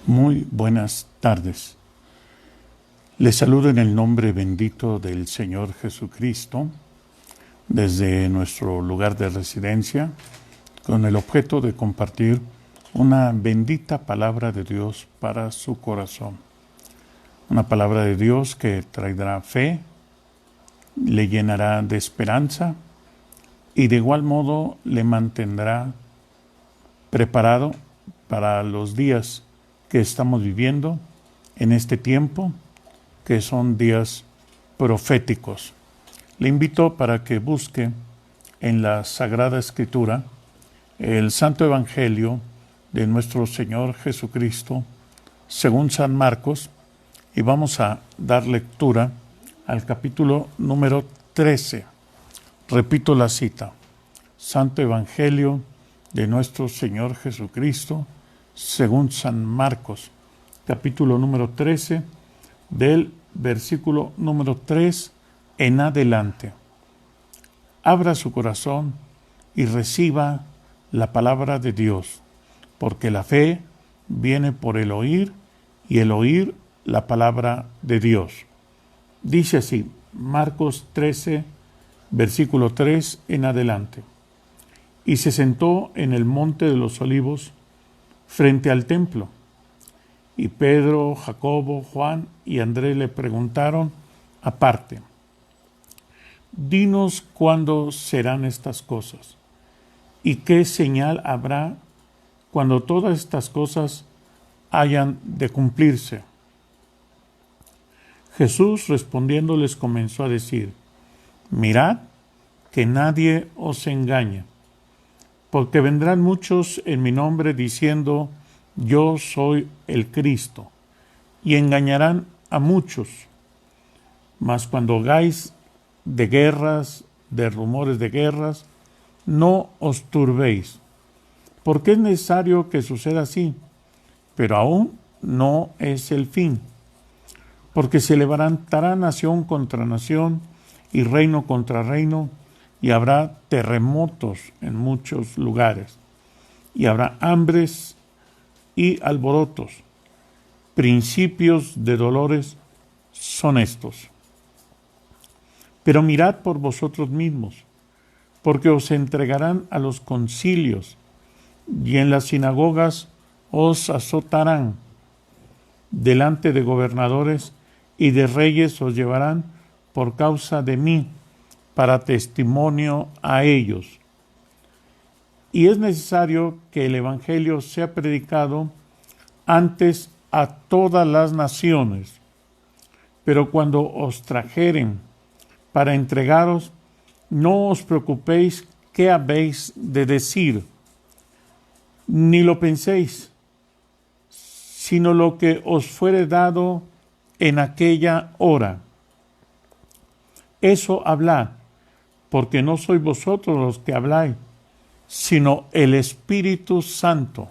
Muy buenas tardes. Les saludo en el nombre bendito del Señor Jesucristo desde nuestro lugar de residencia con el objeto de compartir una bendita palabra de Dios para su corazón. Una palabra de Dios que traerá fe, le llenará de esperanza y de igual modo le mantendrá preparado para los días que estamos viviendo en este tiempo, que son días proféticos. Le invito para que busque en la Sagrada Escritura el Santo Evangelio de nuestro Señor Jesucristo, según San Marcos, y vamos a dar lectura al capítulo número 13. Repito la cita. Santo Evangelio de nuestro Señor Jesucristo, según San Marcos, capítulo número 13, del versículo número 3 en adelante. Abra su corazón y reciba la palabra de Dios, porque la fe viene por el oír y el oír la palabra de Dios. Dice así, Marcos 13, versículo 3 en adelante. Y se sentó en el monte de los olivos, frente al templo. Y Pedro, Jacobo, Juan y Andrés le preguntaron aparte: Dinos cuándo serán estas cosas, y qué señal habrá cuando todas estas cosas hayan de cumplirse. Jesús respondiendo les comenzó a decir: Mirad que nadie os engañe. Porque vendrán muchos en mi nombre diciendo, yo soy el Cristo, y engañarán a muchos. Mas cuando oigáis de guerras, de rumores de guerras, no os turbéis, porque es necesario que suceda así, pero aún no es el fin. Porque se levantará nación contra nación y reino contra reino, y habrá terremotos en muchos lugares, y habrá hambres y alborotos. Principios de dolores son estos. Pero mirad por vosotros mismos, porque os entregarán a los concilios, y en las sinagogas os azotarán. Delante de gobernadores y de reyes os llevarán por causa de mí, para testimonio a ellos. Y es necesario que el Evangelio sea predicado antes a todas las naciones. Pero cuando os trajeren para entregaros, no os preocupéis qué habéis de decir, ni lo penséis, sino lo que os fuere dado en aquella hora. Eso hablad, porque no sois vosotros los que habláis, sino el Espíritu Santo.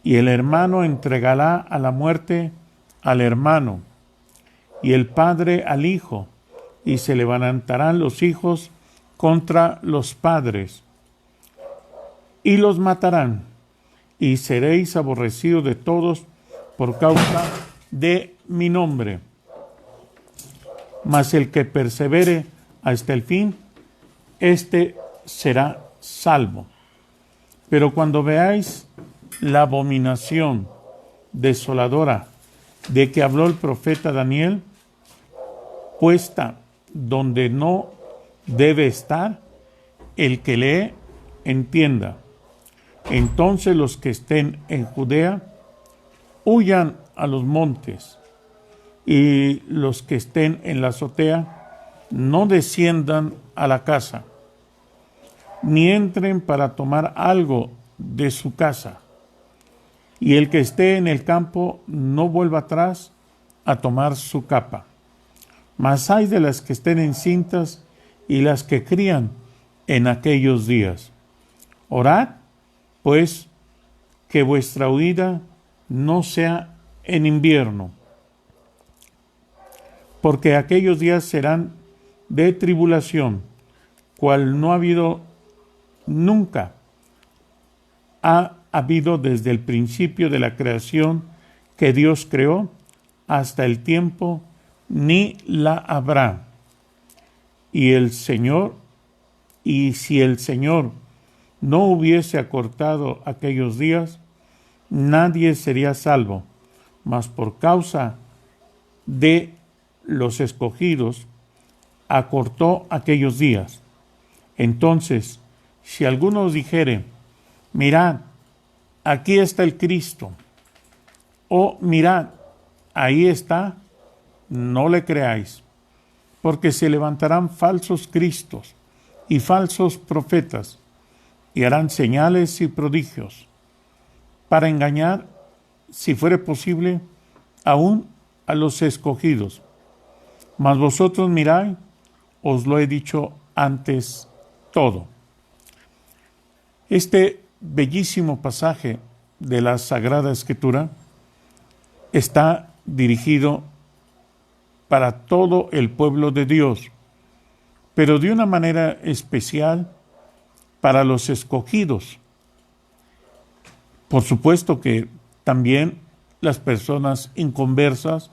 Y el hermano entregará a la muerte al hermano, y el padre al hijo, y se levantarán los hijos contra los padres, y los matarán, y seréis aborrecidos de todos por causa de mi nombre. Mas el que persevere hasta el fin, éste será salvo. Pero cuando veáis la abominación desoladora de que habló el profeta Daniel, puesta donde no debe estar, el que lee entienda. Entonces los que estén en Judea huyan a los montes, y los que estén en la azotea no desciendan a la casa, ni entren para tomar algo de su casa, y el que esté en el campo no vuelva atrás a tomar su capa. Mas hay de las que estén encintas y las que crían en aquellos días. Orad, pues, que vuestra huida no sea en invierno, porque aquellos días serán de tribulación, cual no ha habido nunca, habido desde el principio de la creación que Dios creó hasta el tiempo, ni la habrá. Y si el Señor no hubiese acortado aquellos días, nadie sería salvo, mas por causa de los escogidos, acortó aquellos días. Entonces, si alguno dijere, mirad, aquí está el Cristo, o mirad, ahí está, no le creáis, porque se levantarán falsos cristos y falsos profetas, y harán señales y prodigios, para engañar, si fuere posible, aún a los escogidos. Mas vosotros mirad, os lo he dicho antes todo. Este bellísimo pasaje de la Sagrada Escritura está dirigido para todo el pueblo de Dios, pero de una manera especial para los escogidos. Por supuesto que también las personas inconversas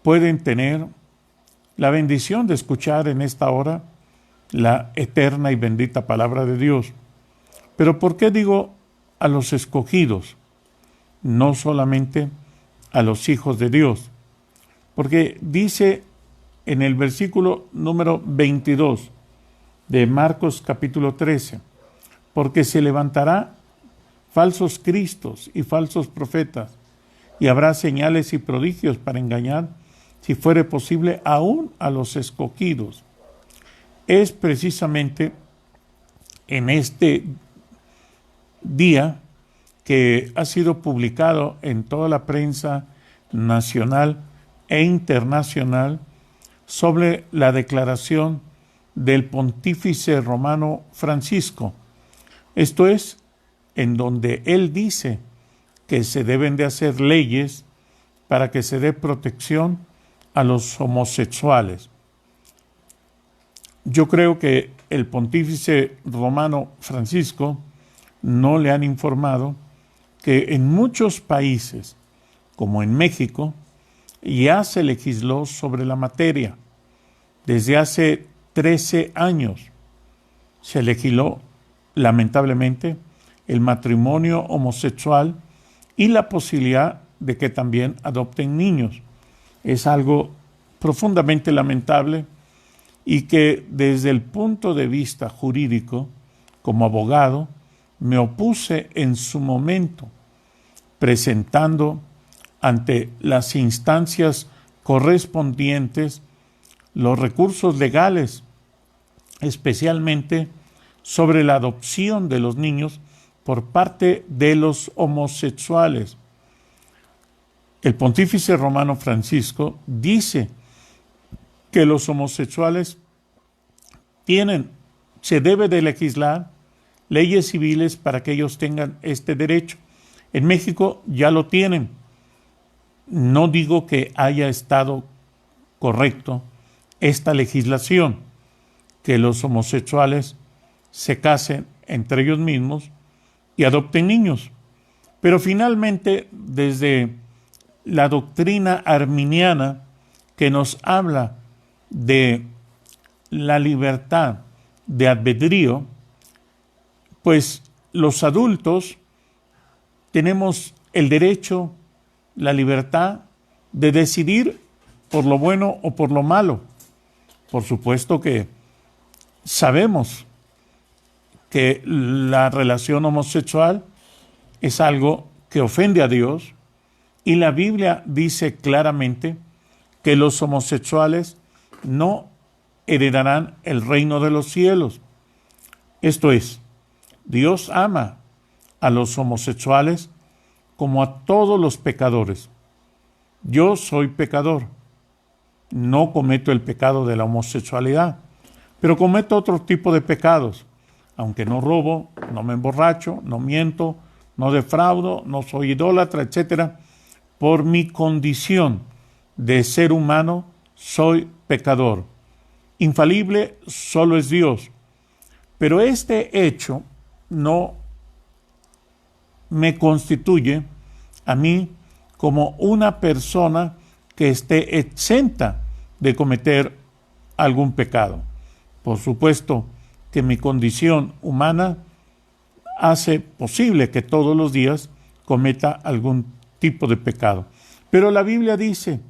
pueden tener la bendición de escuchar en esta hora la eterna y bendita palabra de Dios. Pero ¿por qué digo a los escogidos? No solamente a los hijos de Dios. Porque dice en el versículo número 22 de Marcos capítulo 13, porque se levantará falsos cristos y falsos profetas, y habrá señales y prodigios para engañar, si fuere posible, aún a los escogidos. Es precisamente en este día que ha sido publicado en toda la prensa nacional e internacional sobre la declaración del pontífice romano Francisco. Esto es, en donde él dice que se deben de hacer leyes para que se dé protección a los homosexuales. Yo creo que el pontífice romano Francisco no le han informado que en muchos países, como en México, ya se legisló sobre la materia. Desde hace 13 años se legisló, lamentablemente, el matrimonio homosexual y la posibilidad de que también adopten niños. Es algo profundamente lamentable y que desde el punto de vista jurídico, como abogado, me opuse en su momento, presentando ante las instancias correspondientes los recursos legales, especialmente sobre la adopción de los niños por parte de los homosexuales. El pontífice romano Francisco dice que los homosexuales se debe de legislar leyes civiles para que ellos tengan este derecho. En México ya lo tienen. No digo que haya estado correcto esta legislación, que los homosexuales se casen entre ellos mismos y adopten niños. Pero finalmente, desde la doctrina arminiana que nos habla de la libertad de albedrío, pues los adultos tenemos el derecho, la libertad de decidir por lo bueno o por lo malo. Por supuesto que sabemos que la relación homosexual es algo que ofende a Dios y la Biblia dice claramente que los homosexuales no heredarán el reino de los cielos. Esto es, Dios ama a los homosexuales como a todos los pecadores. Yo soy pecador. No cometo el pecado de la homosexualidad, pero cometo otro tipo de pecados. Aunque no robo, no me emborracho, no miento, no defraudo, no soy idólatra, etc. Por mi condición de ser humano, soy pecador. Infalible solo es Dios. Pero este hecho no me constituye a mí como una persona que esté exenta de cometer algún pecado. Por supuesto que mi condición humana hace posible que todos los días cometa algún tipo de pecado. Pero la Biblia dice,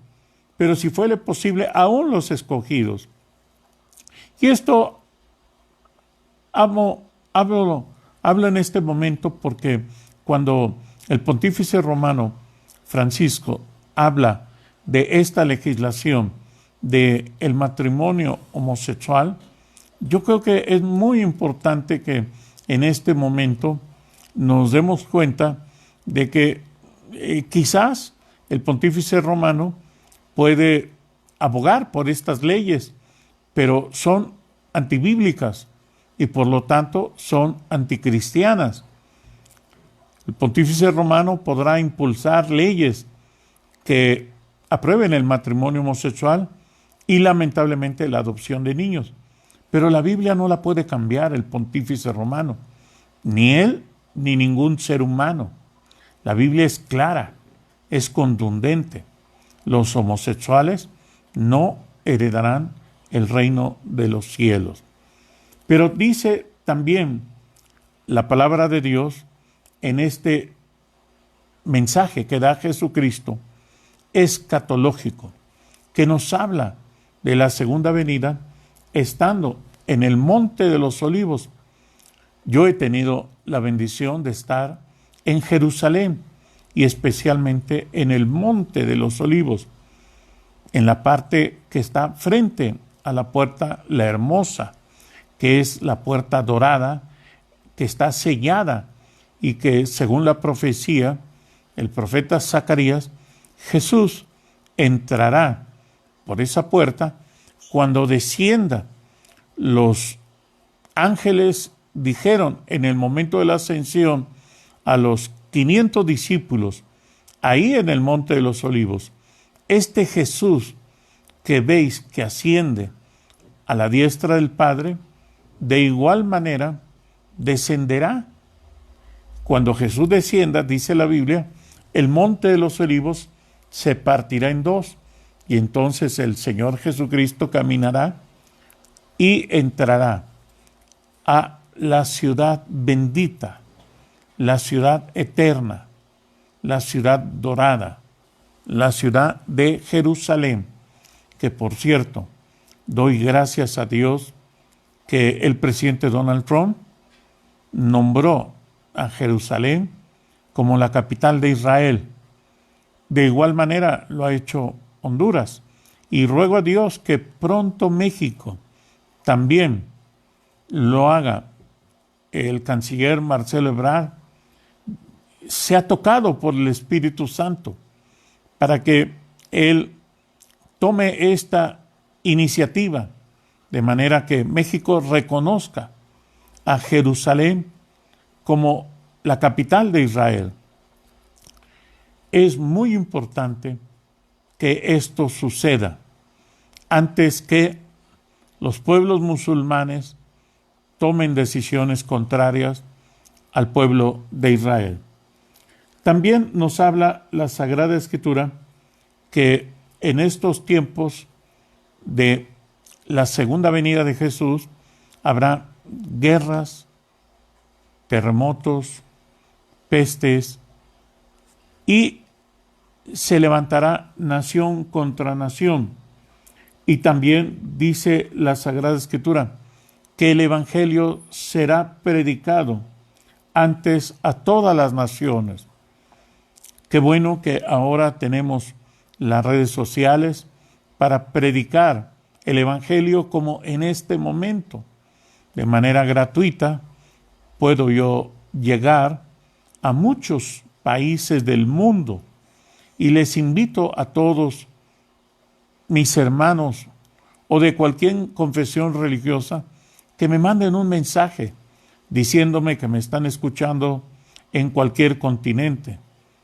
pero si fuere posible, aún los escogidos. Y esto hablo en este momento porque cuando el pontífice romano Francisco habla de esta legislación del matrimonio homosexual, yo creo que es muy importante que en este momento nos demos cuenta de que quizás el pontífice romano puede abogar por estas leyes, pero son antibíblicas y por lo tanto son anticristianas. El pontífice romano podrá impulsar leyes que aprueben el matrimonio homosexual y lamentablemente la adopción de niños. Pero la Biblia no la puede cambiar el pontífice romano, ni él ni ningún ser humano. La Biblia es clara, es contundente. Los homosexuales no heredarán el reino de los cielos. Pero dice también la palabra de Dios en este mensaje que da Jesucristo escatológico, que nos habla de la segunda venida estando en el Monte de los Olivos. Yo he tenido la bendición de estar en Jerusalén y especialmente en el Monte de los Olivos, en la parte que está frente a la puerta La Hermosa, que es la puerta dorada, que está sellada y que según la profecía, el profeta Zacarías, Jesús entrará por esa puerta cuando descienda. Los ángeles dijeron en el momento de la ascensión a los 500 discípulos, ahí en el Monte de los Olivos, este Jesús que veis que asciende a la diestra del Padre, de igual manera descenderá. Cuando Jesús descienda, dice la Biblia, el Monte de los Olivos se partirá en dos y entonces el Señor Jesucristo caminará y entrará a la ciudad bendita, la ciudad eterna, la ciudad dorada, la ciudad de Jerusalén, que por cierto, doy gracias a Dios que el presidente Donald Trump nombró a Jerusalén como la capital de Israel. De igual manera lo ha hecho Honduras. Y ruego a Dios que pronto México también lo haga. El canciller Marcelo Ebrard se ha tocado por el Espíritu Santo para que él tome esta iniciativa de manera que México reconozca a Jerusalén como la capital de Israel. Es muy importante que esto suceda antes que los pueblos musulmanes tomen decisiones contrarias al pueblo de Israel. También nos habla la Sagrada Escritura que en estos tiempos de la segunda venida de Jesús habrá guerras, terremotos, pestes y se levantará nación contra nación. Y también dice la Sagrada Escritura que el Evangelio será predicado antes a todas las naciones. Qué bueno que ahora tenemos las redes sociales para predicar el Evangelio como en este momento. De manera gratuita puedo yo llegar a muchos países del mundo y les invito a todos mis hermanos o de cualquier confesión religiosa que me manden un mensaje diciéndome que me están escuchando en cualquier continente,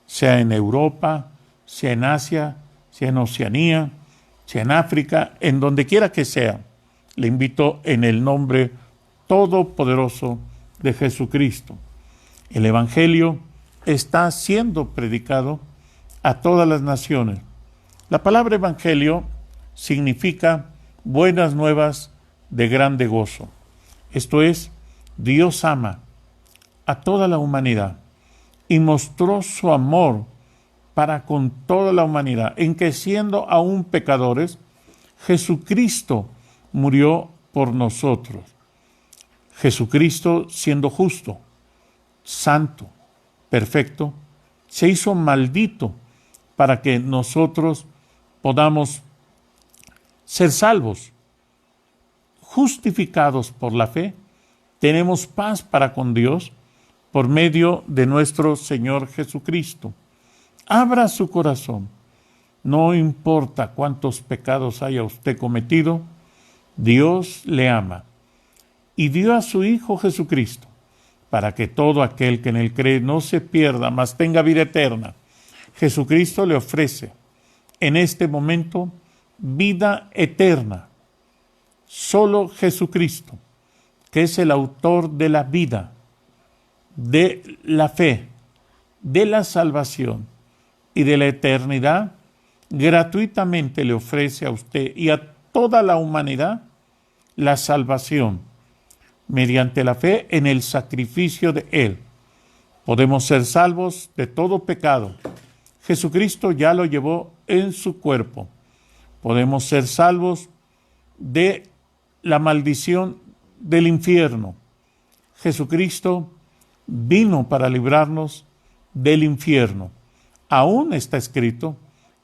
sea en Europa, sea en Asia, sea en Oceanía, sea en África, en donde quiera que sea. Le invito en el nombre todopoderoso de Jesucristo. El Evangelio está siendo predicado a todas las naciones. La palabra evangelio significa buenas nuevas de grande gozo. Esto es, Dios ama a toda la humanidad y mostró su amor para con toda la humanidad, en que siendo aún pecadores, Jesucristo murió por nosotros. Jesucristo, siendo justo, santo, perfecto, se hizo maldito para que nosotros podamos ser salvos. Justificados por la fe, tenemos paz para con Dios por medio de nuestro Señor Jesucristo. Abra su corazón. No importa cuántos pecados haya usted cometido, Dios le ama y dio a su Hijo Jesucristo para que todo aquel que en él cree no se pierda, mas tenga vida eterna. Jesucristo le ofrece en este momento vida eterna. Solo Jesucristo, que es el autor de la vida, de la fe, de la salvación y de la eternidad, gratuitamente le ofrece a usted y a toda la humanidad la salvación mediante la fe en el sacrificio de Él. Podemos ser salvos de todo pecado. Jesucristo ya lo llevó en su cuerpo. Podemos ser salvos de la maldición del infierno. Jesucristo vino para librarnos del infierno. Aún está escrito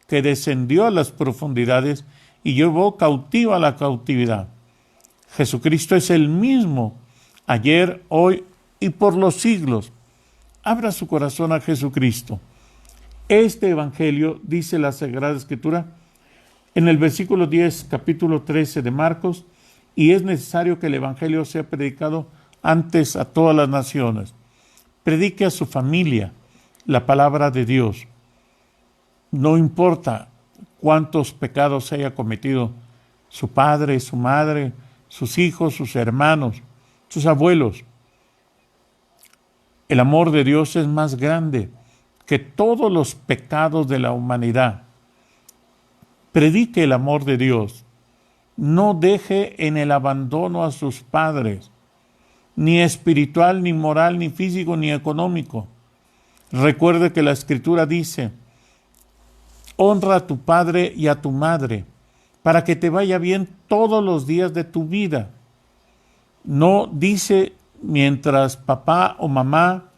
que descendió a las profundidades y llevó cautiva la cautividad. Jesucristo es el mismo, ayer, hoy y por los siglos. Abra su corazón a Jesucristo. Este evangelio, dice la Sagrada Escritura, en el versículo 10, capítulo 13 de Marcos, y es necesario que el evangelio sea predicado antes a todas las naciones. Predique a su familia la palabra de Dios. No importa cuántos pecados haya cometido su padre, su madre, sus hijos, sus hermanos, sus abuelos. El amor de Dios es más grande que todos los pecados de la humanidad. Predique el amor de Dios. No deje en el abandono a sus padres, ni espiritual, ni moral, ni físico, ni económico. Recuerde que la Escritura dice: honra a tu padre y a tu madre, para que te vaya bien todos los días de tu vida. No dice mientras papá o mamá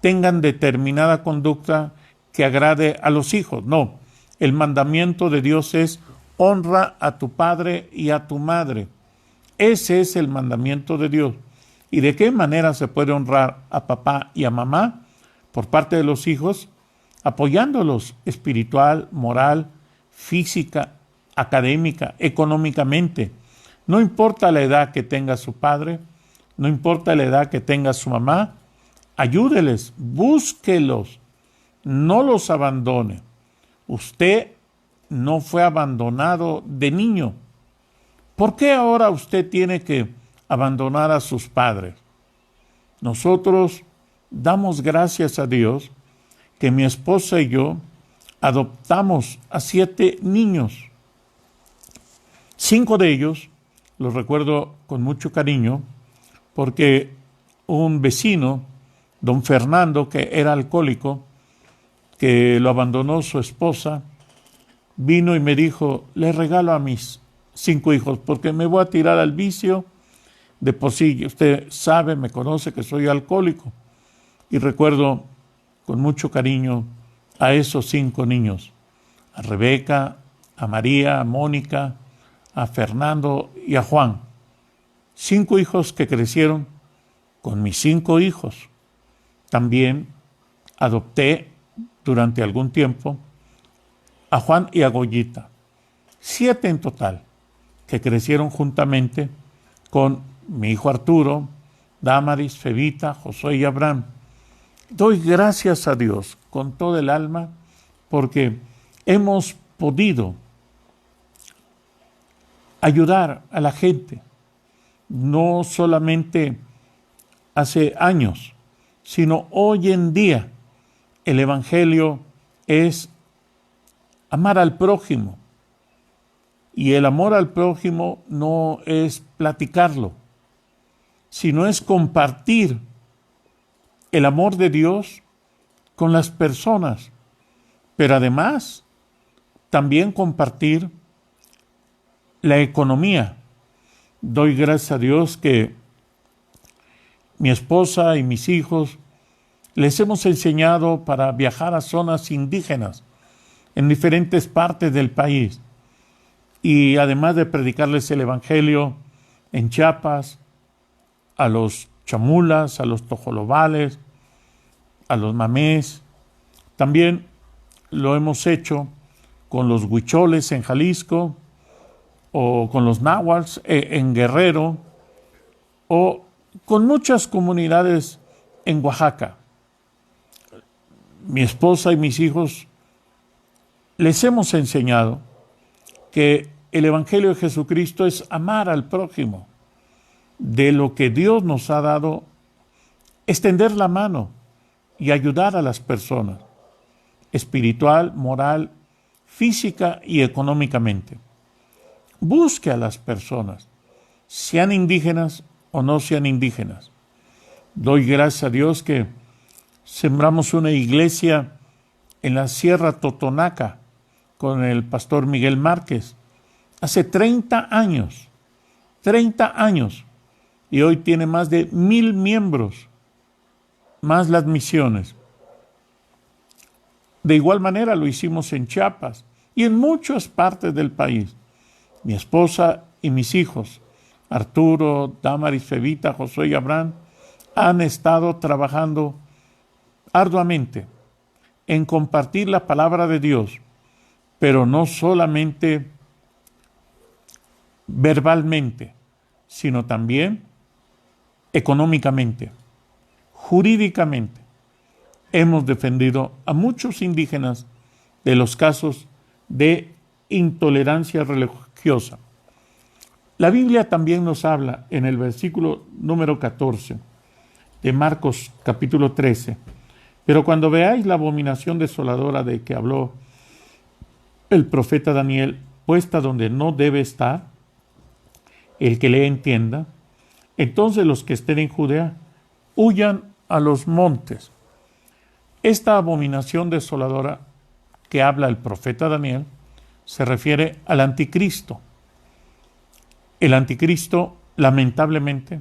tengan determinada conducta que agrade a los hijos. No, el mandamiento de Dios es: honra a tu padre y a tu madre. Ese es el mandamiento de Dios. ¿Y de qué manera se puede honrar a papá y a mamá? Por parte de los hijos, apoyándolos espiritual, moral, física, académica, económicamente. No importa la edad que tenga su padre, no importa la edad que tenga su mamá, ayúdeles, búsquelos, no los abandone. Usted no fue abandonado de niño. ¿Por qué ahora usted tiene que abandonar a sus padres? Nosotros damos gracias a Dios que mi esposa y yo adoptamos a 7 niños. 5 de ellos los recuerdo con mucho cariño porque un vecino, don Fernando, que era alcohólico, que lo abandonó su esposa, vino y me dijo: le regalo a mis 5 hijos porque me voy a tirar al vicio. De por sí, usted sabe, me conoce que soy alcohólico. Y recuerdo con mucho cariño a esos 5 niños, a Rebeca, a María, a Mónica, a Fernando y a Juan. 5 hijos que crecieron con mis 5 hijos. También adopté durante algún tiempo a Juan y a Goyita. 7 en total, que crecieron juntamente con mi hijo Arturo, Damaris, Febita, Josué y Abraham. Doy gracias a Dios con todo el alma porque hemos podido ayudar a la gente, no solamente hace años, sino hoy en día. El Evangelio es amar al prójimo. Y el amor al prójimo no es platicarlo, sino es compartir el amor de Dios con las personas, pero además también compartir la economía. Doy gracias a Dios que mi esposa y mis hijos les hemos enseñado para viajar a zonas indígenas en diferentes partes del país. Y además de predicarles el Evangelio en Chiapas, a los chamulas, a los tojolobales, a los mamés, también lo hemos hecho con los huicholes en Jalisco, o con los náhuatls en Guerrero, o con muchas comunidades en Oaxaca. Mi esposa y mis hijos les hemos enseñado que el Evangelio de Jesucristo es amar al prójimo. De lo que Dios nos ha dado, extender la mano y ayudar a las personas, espiritual, moral, física y económicamente. Busque a las personas, sean indígenas o no sean indígenas. Doy gracias a Dios que sembramos una iglesia en la Sierra Totonaca con el pastor Miguel Márquez hace 30 años, y hoy tiene más de 1,000 miembros, más las misiones. De igual manera lo hicimos en Chiapas y en muchas partes del país. Mi esposa y mis hijos, Arturo, Damaris, Fevita, Josué y Abraham, han estado trabajando arduamente en compartir la palabra de Dios, pero no solamente verbalmente, sino también económicamente, jurídicamente. Hemos defendido a muchos indígenas de los casos de intolerancia religiosa. La Biblia también nos habla en el versículo número 14 de Marcos capítulo 13. Pero cuando veáis la abominación desoladora de que habló el profeta Daniel, puesta donde no debe estar, el que le entienda, entonces los que estén en Judea huyan a los montes. Esta abominación desoladora que habla el profeta Daniel se refiere al anticristo. El anticristo, lamentablemente,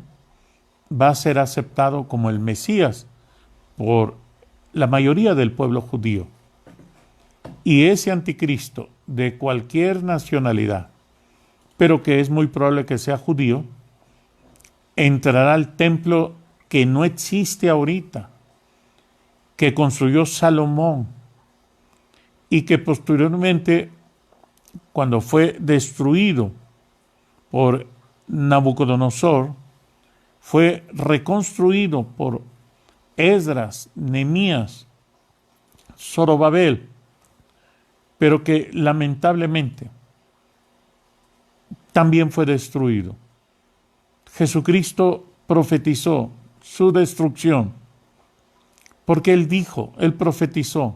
va a ser aceptado como el Mesías por la mayoría del pueblo judío. Y ese anticristo, de cualquier nacionalidad, pero que es muy probable que sea judío, entrará al templo que no existe ahorita, que construyó Salomón, y que posteriormente, cuando fue destruido por Nabucodonosor, fue reconstruido por Esdras, Nehemías, Zorobabel, pero que lamentablemente también fue destruido. Jesucristo profetizó su destrucción, porque él profetizó: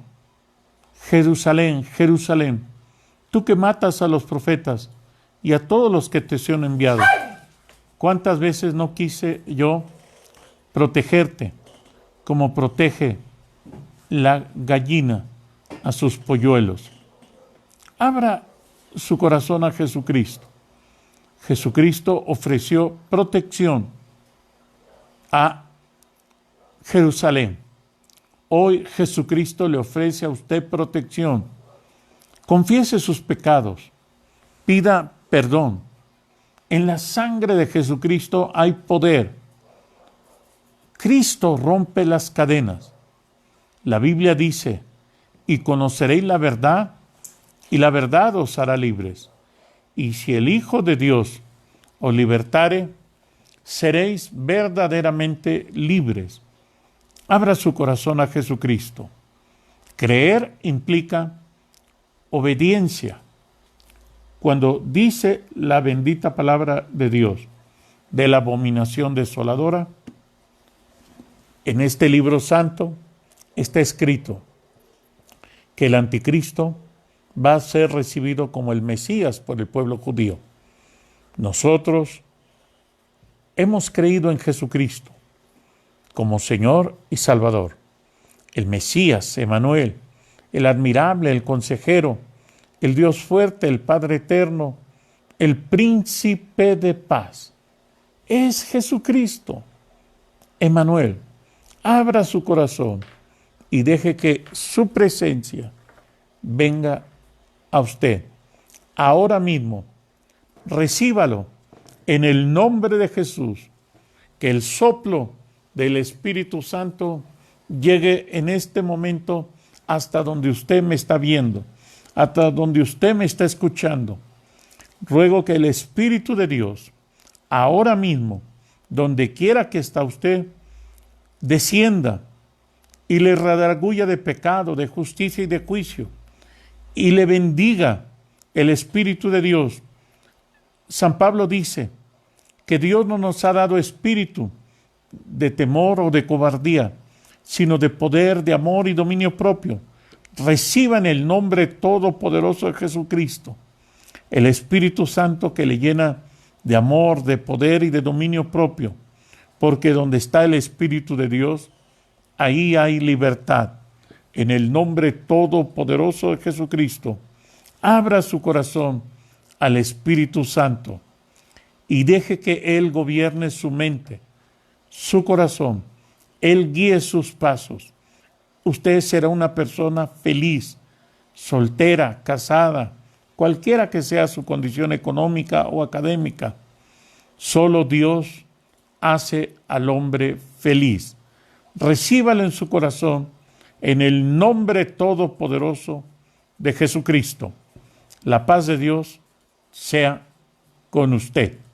Jerusalén, Jerusalén, tú que matas a los profetas y a todos los que te son enviados, ¿cuántas veces no quise yo protegerte como protege la gallina a sus polluelos? Abra su corazón a Jesucristo. Jesucristo ofreció protección a Jerusalén. Hoy Jesucristo le ofrece a usted protección. Confiese sus pecados, pida perdón. En la sangre de Jesucristo hay poder. Cristo rompe las cadenas. La Biblia dice: y conoceréis la verdad, y la verdad os hará libres. Y si el Hijo de Dios os libertare, seréis verdaderamente libres. Abra su corazón a Jesucristo. Creer implica obediencia. Cuando dice la bendita palabra de Dios de la abominación desoladora, en este libro santo está escrito: que el anticristo va a ser recibido como el Mesías por el pueblo judío. Nosotros hemos creído en Jesucristo como Señor y Salvador, el Mesías, Emmanuel, el admirable, el consejero, el Dios fuerte, el Padre eterno, el príncipe de paz. Es Jesucristo, Emmanuel. Abra su corazón y deje que su presencia venga a usted. Ahora mismo, recíbalo en el nombre de Jesús. Que el soplo del Espíritu Santo llegue en este momento hasta donde usted me está viendo, hasta donde usted me está escuchando. Ruego que el Espíritu de Dios, ahora mismo, donde quiera que está usted, descienda y le redarguya de pecado, de justicia y de juicio, y le bendiga el Espíritu de Dios. San Pablo dice que Dios no nos ha dado espíritu de temor o de cobardía, sino de poder, de amor y dominio propio. Reciban el nombre todopoderoso de Jesucristo, el Espíritu Santo que le llena de amor, de poder y de dominio propio, porque donde está el Espíritu de Dios, ahí hay libertad. En el nombre todopoderoso de Jesucristo, abra su corazón al Espíritu Santo y deje que Él gobierne su mente, su corazón. Él guíe sus pasos. Usted será una persona feliz, soltera, casada, cualquiera que sea su condición económica o académica. Solo Dios hace al hombre feliz. Recíbalo en su corazón en el nombre todopoderoso de Jesucristo. La paz de Dios sea con usted.